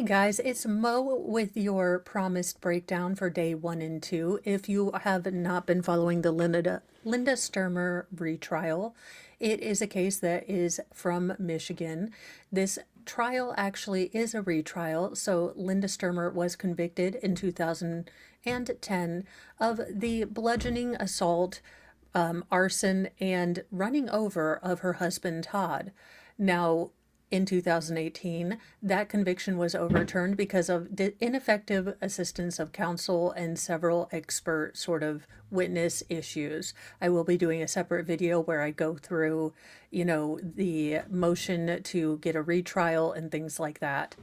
guys, it's Mo with your promised breakdown for day 1 and 2. If you have not been following the Linda Stermer retrial, it is a case that is from Michigan. This trial actually is a retrial, so Linda Stermer was convicted in 2010 of the bludgeoning assault, arson, and running over of her husband Todd. Now, in 2018, that conviction was overturned because of ineffective assistance of counsel and several expert sort of witness issues. I will be doing a separate video where I go through, the motion to get a retrial and things like that.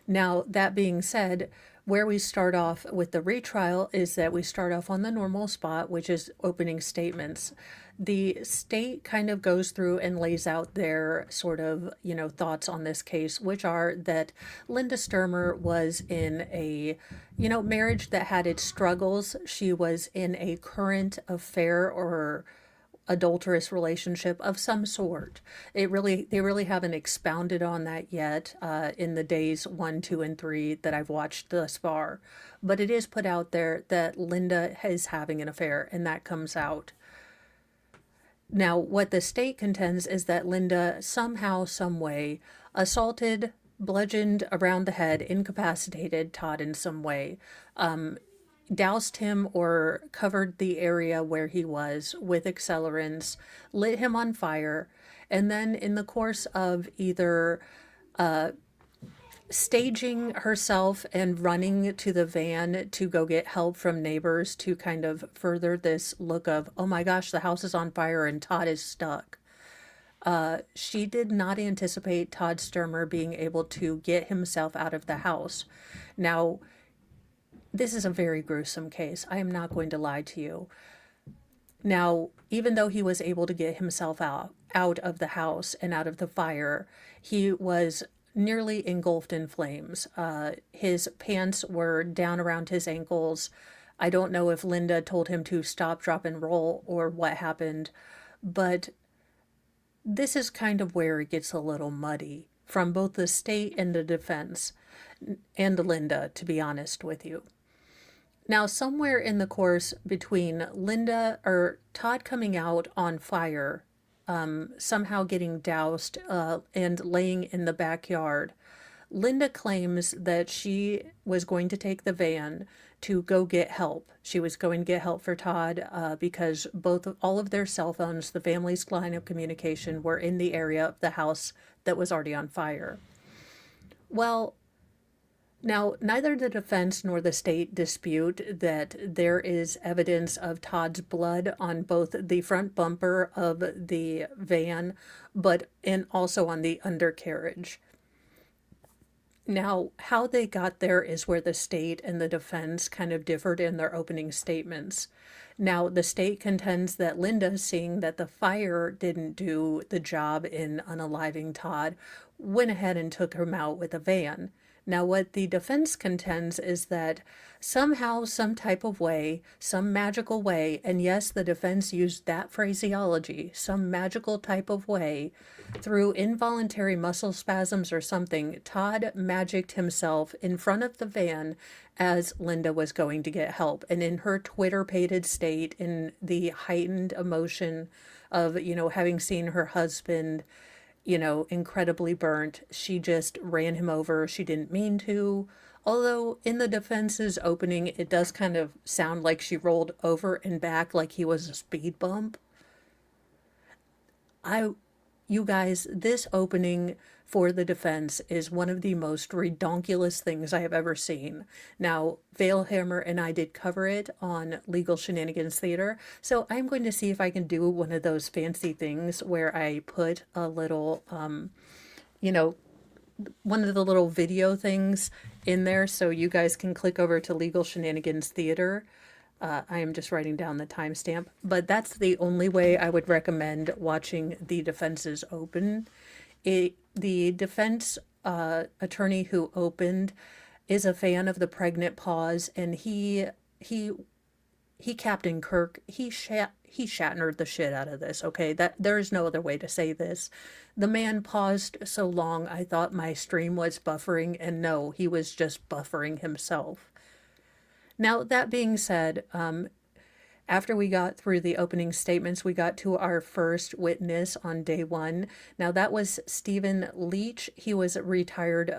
Now, that being said, where we start off with the retrial is that we start off on the normal spot, which is opening statements. The state kind of goes through and lays out their sort of, thoughts on this case, which are that Linda Stermer was in a, marriage that had its struggles. She was in a current affair or adulterous relationship of some sort. They really haven't expounded on that yet in the days 1, 2, and 3 that I've watched thus far. But it is put out there that Linda is having an affair, and that comes out. Now, what the state contends is that Linda somehow, some way, assaulted, bludgeoned around the head, incapacitated Todd in some way, doused him or covered the area where he was with accelerants, lit him on fire, and then in the course of either staging herself and running to the van to go get help from neighbors to kind of further this look of, oh my gosh, the house is on fire and Todd is stuck. She did not anticipate Todd Stermer being able to get himself out of the house. Now, this is a very gruesome case. I am not going to lie to you. Now, even though he was able to get himself out of the house and out of the fire, he was nearly engulfed in flames. His pants were down around his ankles. I don't know if Linda told him to stop, drop, and roll or what happened, but this is kind of where it gets a little muddy from both the state and the defense, and Linda, to be honest with you. Now, somewhere in the course between Todd coming out on fire, somehow getting doused, and laying in the backyard, Linda claims that she was going to take the van to go get help. She was going to get help for Todd because all of their cell phones, the family's line of communication, were in the area of the house that was already on fire. Well, now, neither the defense nor the state dispute that there is evidence of Todd's blood on both the front bumper of the van, and also on the undercarriage. Now, how they got there is where the state and the defense kind of differed in their opening statements. Now, the state contends that Linda, seeing that the fire didn't do the job in unaliving Todd, went ahead and took him out with a van. Now, what the defense contends is that somehow, some type of way, some magical way, and yes, the defense used that phraseology, some magical type of way, through involuntary muscle spasms or something, Todd magicked himself in front of the van as Linda was going to get help. And in her Twitter-pated state, in the heightened emotion of, having seen her husband incredibly burnt, she just ran him over. She didn't mean to. Although in the defense's opening, it does kind of sound like she rolled over and back like he was a speed bump. You guys, this opening for the defense is one of the most redonkulous things I have ever seen. Now, Veilhammer and I did cover it on Legal Shenanigans Theater, so I'm going to see if I can do one of those fancy things where I put a little, one of the little video things in there so you guys can click over to Legal Shenanigans Theater. I am just writing down the timestamp, but that's the only way I would recommend watching the defense's open. The defense attorney who opened is a fan of the pregnant pause, and he Captain Kirk, he Shatnered the shit out of this, okay? That there is no other way to say this. The man paused so long I thought my stream was buffering, and no, he was just buffering himself. Now, that being said, after we got through the opening statements, we got to our first witness on day one. Now, that was Stephen Leach. He was a retired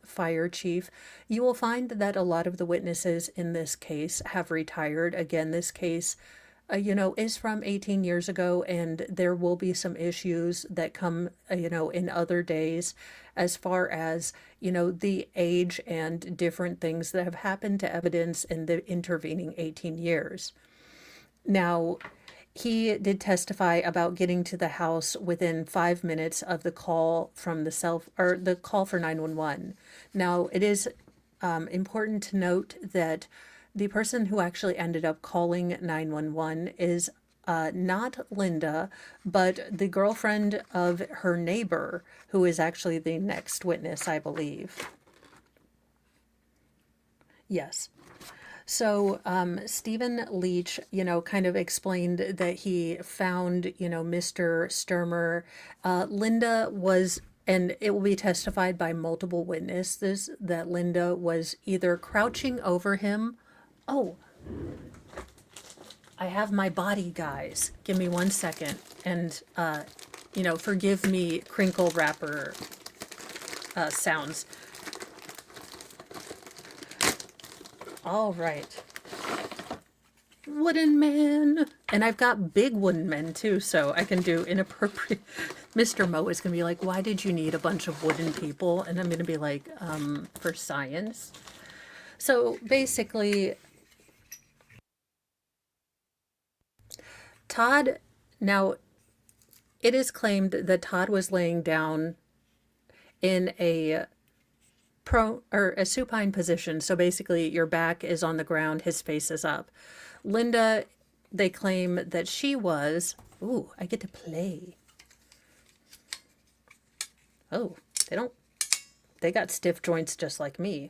fire chief. You will find that a lot of the witnesses in this case have retired. Again, this case, is from 18 years ago, and there will be some issues that come, in other days as far as, the age and different things that have happened to evidence in the intervening 18 years. Now, he did testify about getting to the house within 5 minutes of the call from the call for 911. Now, it is important to note that the person who actually ended up calling 911 is not Linda, but the girlfriend of her neighbor, who is actually the next witness, I believe. Yes. So Stephen Leach, kind of explained that he found, Mr. Stermer. Linda was, and it will be testified by multiple witnesses, that Linda was either crouching over him. Oh, I have my body, guys. Give me 1 second. And, forgive me crinkle wrapper sounds. All right. Wooden man. And I've got big wooden men too, so I can do inappropriate. Mr. Mo is going to be like, why did you need a bunch of wooden people? And I'm going to be like, for science. So basically, Todd, now it is claimed that Todd was laying down in a supine position. So basically your back is on the ground, his face is up. Linda, they claim that she was, ooh, I get to play. Oh, they got stiff joints just like me.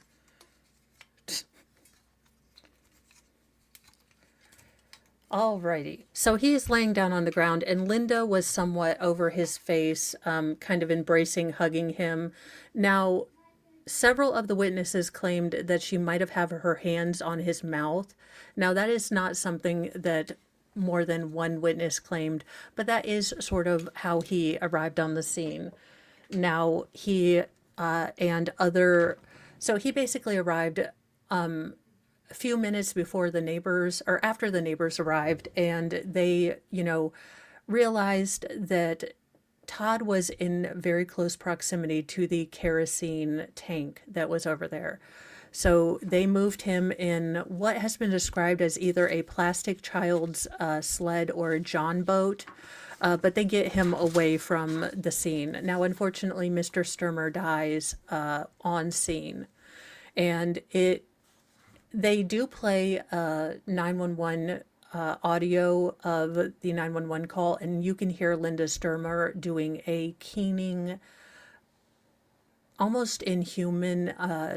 Alrighty, so he is laying down on the ground, and Linda was somewhat over his face, kind of embracing, hugging him. Now, several of the witnesses claimed that she might have had her hands on his mouth. Now, that is not something that more than one witness claimed, but that is sort of how he arrived on the scene. Now, he so he basically arrived a few minutes before the neighbors, or after the neighbors arrived, and they, realized that Todd was in very close proximity to the kerosene tank that was over there. So they moved him in what has been described as either a plastic child's sled or a John boat, but they get him away from the scene. Now, unfortunately, Mr. Stermer dies on scene, and they do play 911 audio of the 911 call, and you can hear Linda Stermer doing a keening, almost inhuman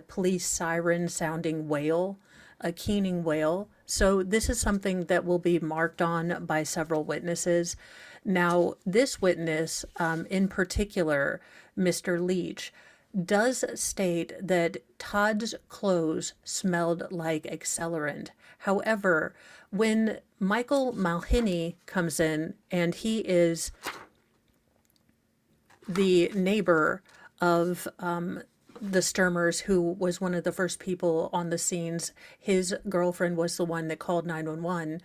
police siren sounding wail, a keening wail. So this is something that will be marked on by several witnesses. Now, this witness in particular, Mr. Leach, does state that Todd's clothes smelled like accelerant. However, when Michael Malhini comes in, and he is the neighbor of the Stermers, who was one of the first people on the scenes, his girlfriend was the one that called 911.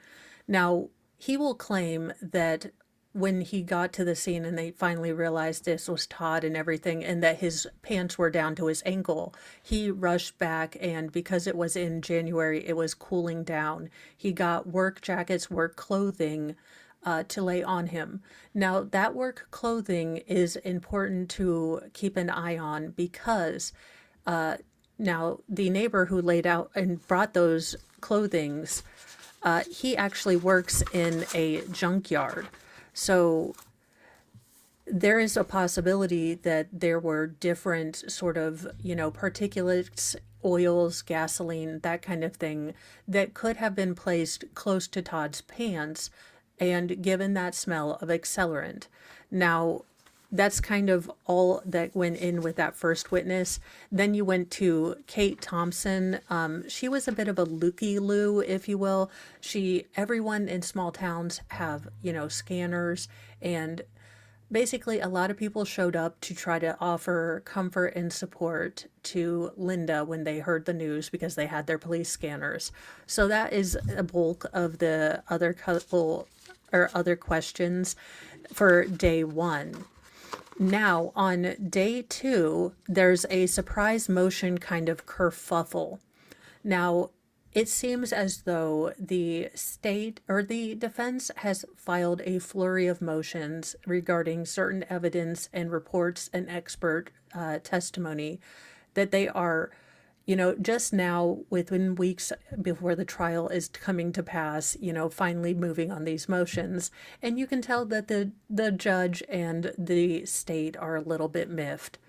Now, he will claim that when he got to the scene and they finally realized this was Todd and everything, and that his pants were down to his ankle, he rushed back, and because it was in January, it was cooling down. He got work jackets, work clothing to lay on him. Now, that work clothing is important to keep an eye on, because now the neighbor who laid out and brought those clothings, he actually works in a junkyard. So there is a possibility that there were different sort of, particulates oils, gasoline, that kind of thing, that could have been placed close to Todd's pants and given that smell of accelerant. Now, that's kind of all that went in with that first witness. Then you went to Kate Thompson. She was a bit of a looky-loo, if you will. Everyone in small towns have, scanners, and basically a lot of people showed up to try to offer comfort and support to Linda when they heard the news because they had their police scanners. So that is a bulk of the other couple or other questions for day one. Now, on day two, there's a surprise motion kind of kerfuffle. Now, it seems as though the state or the defense has filed a flurry of motions regarding certain evidence and reports and expert testimony that they are, just now within weeks before the trial is coming to pass, finally moving on these motions. And you can tell that the judge and the state are a little bit miffed.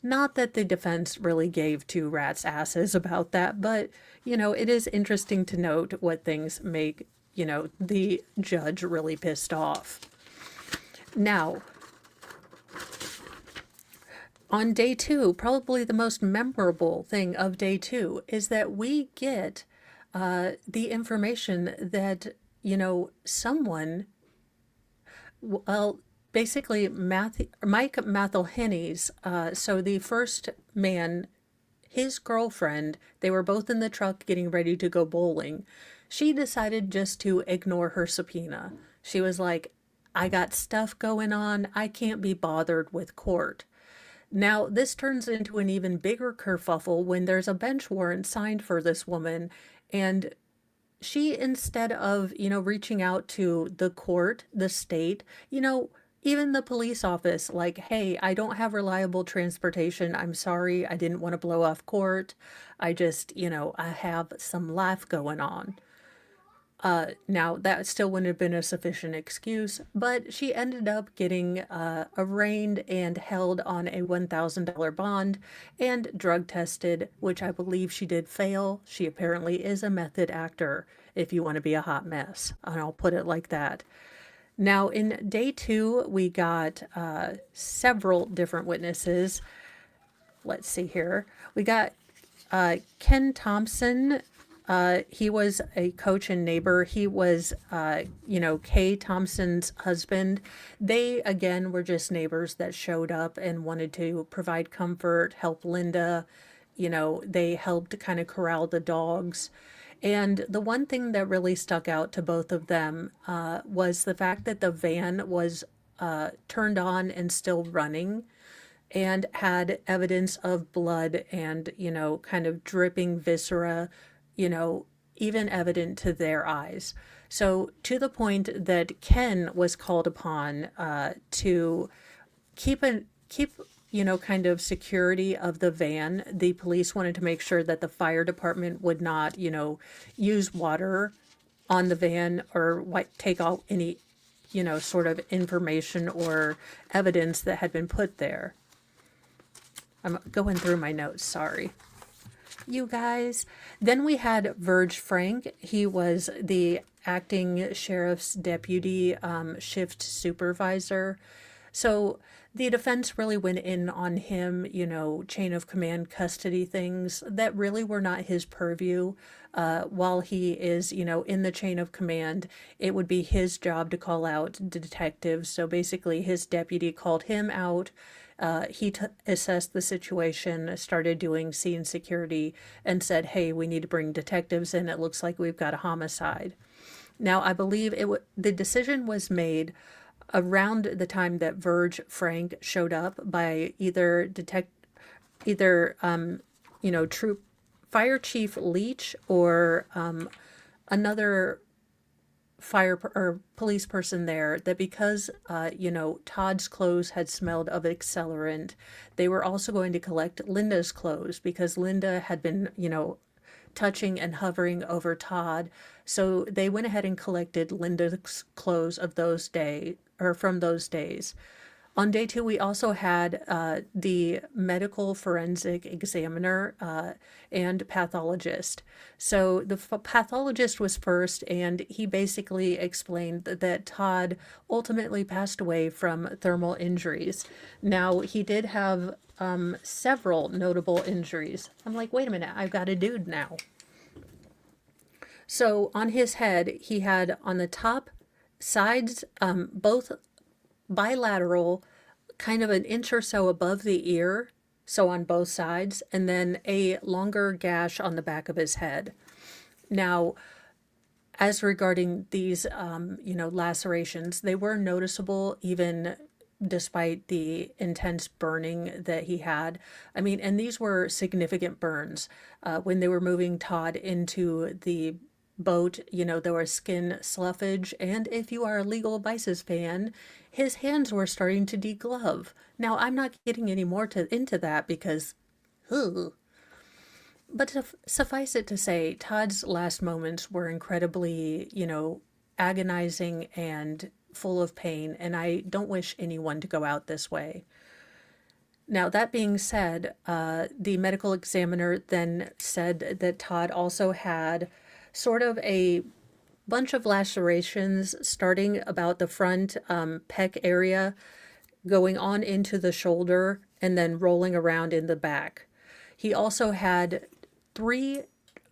Not that the defense really gave two rats' asses about that, but, it is interesting to note what things make, the judge really pissed off. Now, on day two, probably the most memorable thing of day two is that we get the information that, someone, well, basically Mike McElhenney's, so the first man, his girlfriend, they were both in the truck getting ready to go bowling. She decided just to ignore her subpoena. She was like, I got stuff going on. I can't be bothered with court. Now, this turns into an even bigger kerfuffle when there's a bench warrant signed for this woman, and she, instead of, reaching out to the court, the state, even the police office, like, hey, I don't have reliable transportation. I'm sorry. I didn't want to blow off court. I just, I have some life going on. Now, that still wouldn't have been a sufficient excuse, but she ended up getting arraigned and held on a $1,000 bond and drug tested, which I believe she did fail. She apparently is a method actor, if you want to be a hot mess, and I'll put it like that. Now, in day two, we got several different witnesses. Let's see here. We got Ken Thompson. He was a coach and neighbor. He was, Kay Thompson's husband. They, again, were just neighbors that showed up and wanted to provide comfort, help Linda. They helped kind of corral the dogs. And the one thing that really stuck out to both of them was the fact that the van was turned on and still running and had evidence of blood and, kind of dripping viscera, even evident to their eyes. So to the point that Ken was called upon to keep kind of security of the van. The police wanted to make sure that the fire department would not, use water on the van or take out any, sort of information or evidence that had been put there. I'm going through my notes, sorry. You guys. Then we had Verge Frank. He was the acting sheriff's deputy shift supervisor. So the defense really went in on him, chain of command custody things that really were not his purview. While he is, in the chain of command, it would be his job to call out detectives. So basically his deputy called him out. He assessed the situation, started doing scene security, and said, hey, we need to bring detectives in. It looks like we've got a homicide. Now, I believe the decision was made around the time that Verge Frank showed up by either Troop Fire Chief Leach or another fire or police person there, that because Todd's clothes had smelled of accelerant, they were also going to collect Linda's clothes because Linda had been touching and hovering over Todd. So they went ahead and collected Linda's clothes of those days, or from those days. On day two, we also had the medical forensic examiner and pathologist. So the pathologist was first, and he basically explained that Todd ultimately passed away from thermal injuries. Now, he did have several notable injuries. I'm like, wait a minute, I've got a dude now. So on his head, he had on the top sides, both bilateral, kind of an inch or so above the ear, so on both sides, and then a longer gash on the back of his head. Now, as regarding these, lacerations, they were noticeable even despite the intense burning that he had. I mean, and these were significant burns. When they were moving Todd into the boat, there was skin sloughage, and if you are a Legal Vices fan, his hands were starting to deglove. Now, I'm not getting any more into that because, ugh. But suffice it to say, Todd's last moments were incredibly, agonizing and full of pain, and I don't wish anyone to go out this way. Now, that being said, the medical examiner then said that Todd also had sort of a bunch of lacerations starting about the front pec area, going on into the shoulder, and then rolling around in the back. He also had 3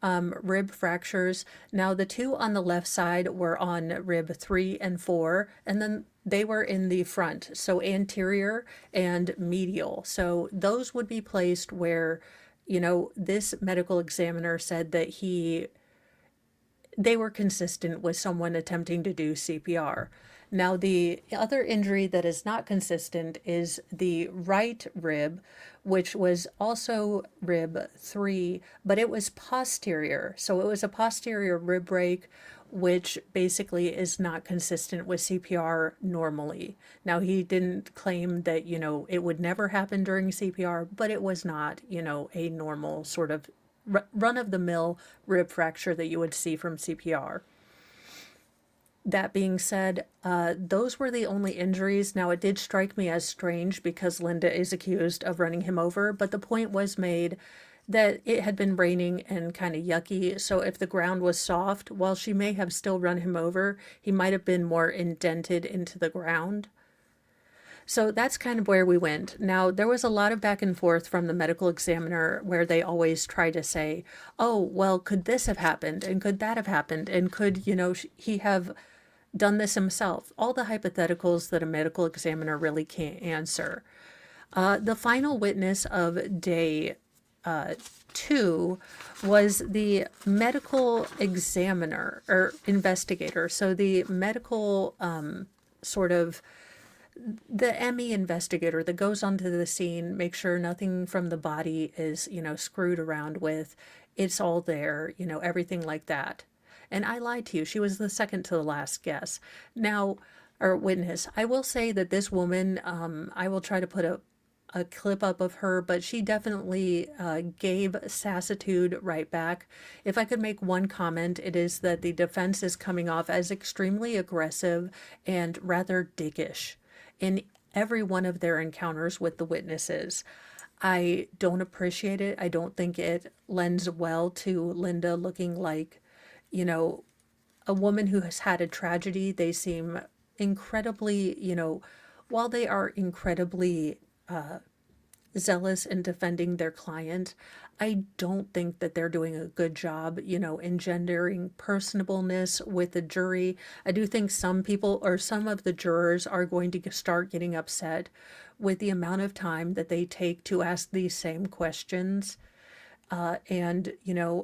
rib fractures. Now, the 2 on the left side were on rib 3 and 4, and then they were in the front, so anterior and medial. So those would be placed where, this medical examiner said that they were consistent with someone attempting to do CPR. Now, the other injury that is not consistent is the right rib, which was also rib 3, but it was posterior. So it was a posterior rib break, which basically is not consistent with CPR normally. Now, he didn't claim that, it would never happen during CPR, but it was not, a normal sort of run-of-the-mill rib fracture that you would see from CPR. That being said, those were the only injuries. Now, it did strike me as strange because Linda is accused of running him over, but the point was made that it had been raining and kind of yucky, so if the ground was soft, while she may have still run him over, he might have been more indented into the ground. So that's kind of where we went. Now, there was a lot of back and forth from the medical examiner where they always try to say, oh, well, could this have happened? And could that have happened? And could, he have done this himself? All the hypotheticals that a medical examiner really can't answer. The final witness of day 2 was the medical examiner or investigator. So the medical sort of the ME investigator that goes onto the scene, make sure nothing from the body is, screwed around with. It's all there, everything like that. And I lied to you. She was the second to the last guess. Now, or witness. I will say that this woman, I will try to put a clip up of her, but she definitely gave sassitude right back. If I could make one comment, it is that the defense is coming off as extremely aggressive and rather dickish in every one of their encounters with the witnesses. I don't appreciate it. I don't think it lends well to Linda looking like, a woman who has had a tragedy. They seem incredibly, while they are incredibly zealous in defending their client, I don't think that they're doing a good job, engendering personableness with the jury. I do think some people or some of the jurors are going to start getting upset with the amount of time that they take to ask these same questions. And,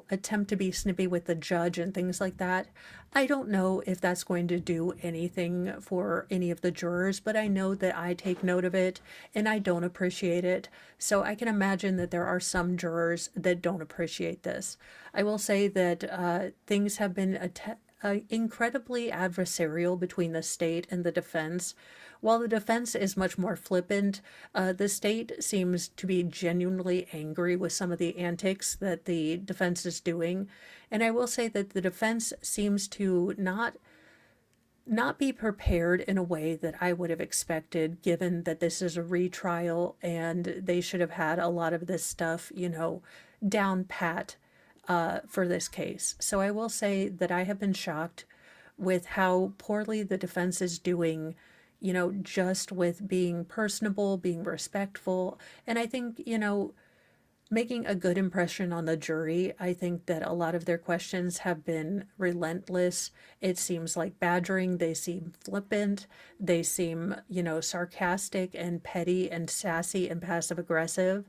attempt to be snippy with the judge and things like that. I don't know if that's going to do anything for any of the jurors, but I know that I take note of it and I don't appreciate it. So I can imagine that there are some jurors that don't appreciate this. I will say that things have been incredibly adversarial between the state and the defense. While the defense is much more flippant, the state seems to be genuinely angry with some of the antics that the defense is doing. And I will say that the defense seems to not not be prepared in a way that I would have expected, given that this is a retrial and they should have had a lot of this stuff, down pat for this case. So I will say that I have been shocked with how poorly the defense is doing, just with being personable, being respectful. And I think, making a good impression on the jury. I think that a lot of their questions have been relentless. It seems like badgering. They seem flippant. They seem, sarcastic and petty and sassy and passive aggressive.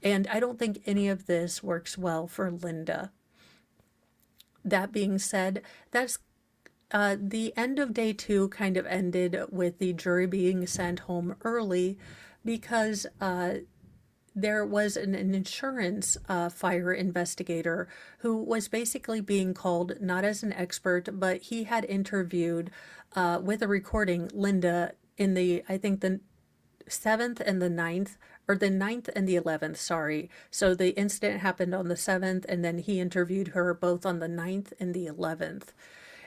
And I don't think any of this works well for Linda. That being said, that's the end of day two kind of ended with the jury being sent home early because there was an insurance fire investigator who was basically being called not as an expert, but he had interviewed with a recording Linda in the, I think, the 7th and the 9th, or the 9th and the 11th, sorry. So the incident happened on the 7th, and then he interviewed her both on the 9th and the 11th.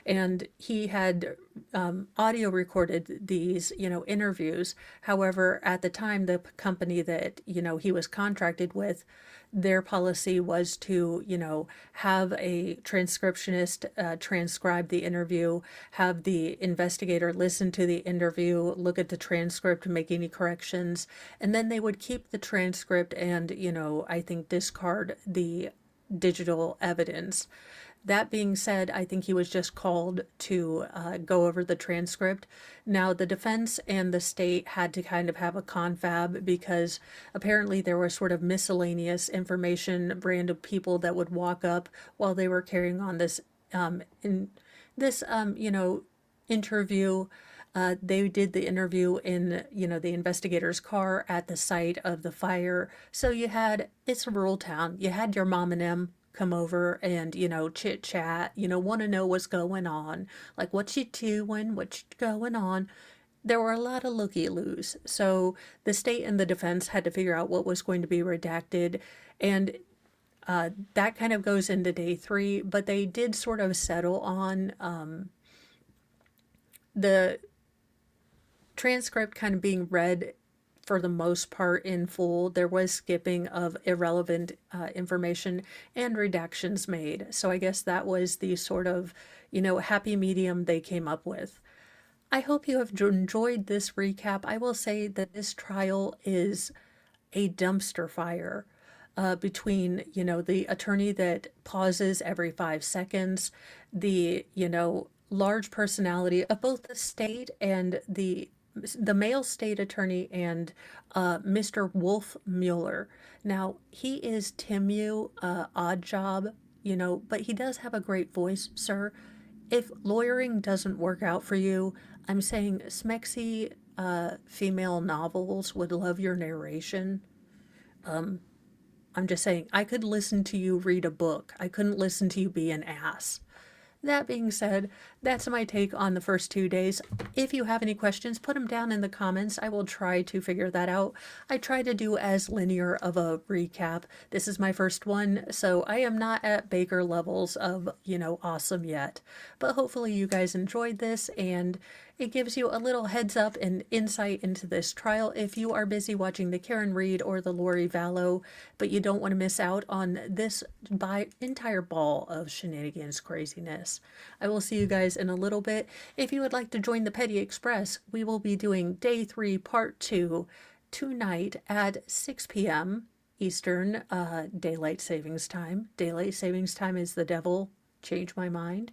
And he had audio recorded these, interviews. However, at the time, the company that, he was contracted with, their policy was to, have a transcriptionist transcribe the interview, have the investigator listen to the interview, look at the transcript, make any corrections, and then they would keep the transcript and, I think discard the digital evidence. That being said, I think he was just called to go over the transcript. Now, the defense and the state had to kind of have a confab because apparently there was sort of miscellaneous information, random people that would walk up while they were carrying on this in this interview. They did the interview in, the investigator's car at the site of the fire. So it's a rural town. You had your mom and them come over and, chit chat, want to know what's going on. Like, what you doing? What's going on? There were a lot of looky-loos. So the state and the defense had to figure out what was going to be redacted. And that kind of goes into day three, but they did sort of settle on the transcript kind of being read for the most part in full. There was skipping of irrelevant information and redactions made. So I guess that was the sort of, happy medium they came up with. I hope you have enjoyed this recap. I will say that this trial is a dumpster fire. Between, the attorney that pauses every 5 seconds, the, large personality of both the state and the male state attorney and Mr. Wolf Mueller. Now, he is Timu, odd job, but he does have a great voice, sir. If lawyering doesn't work out for you, I'm saying smexy female novels would love your narration. I'm just saying, I could listen to you read a book. I couldn't listen to you be an ass. That being said, that's my take on the first 2 days. If you have any questions, put them down in the comments. I will try to figure that out. I try to do as linear of a recap. This is my first one, so I am not at Baker levels of, awesome yet. But hopefully you guys enjoyed this, and it gives you a little heads up and insight into this trial if you are busy watching the Karen Reed or the Lori Vallow, but you don't want to miss out on this entire ball of shenanigans craziness. I will see you guys in a little bit. If you would like to join the Petty Express, we will be doing day 3, part 2, tonight at 6 p.m. Eastern Daylight Savings Time. Daylight Savings Time is the devil. Change my mind.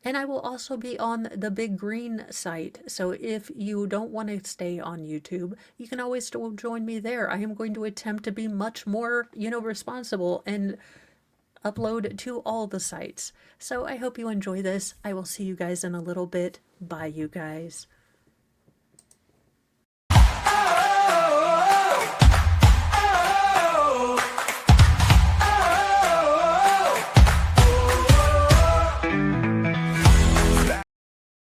And I will also be on the Big Green site. So if you don't want to stay on YouTube, you can always still join me there. I am going to attempt to be much more, responsible and upload to all the sites. So I hope you enjoy this. I will see you guys in a little bit. Bye, you guys.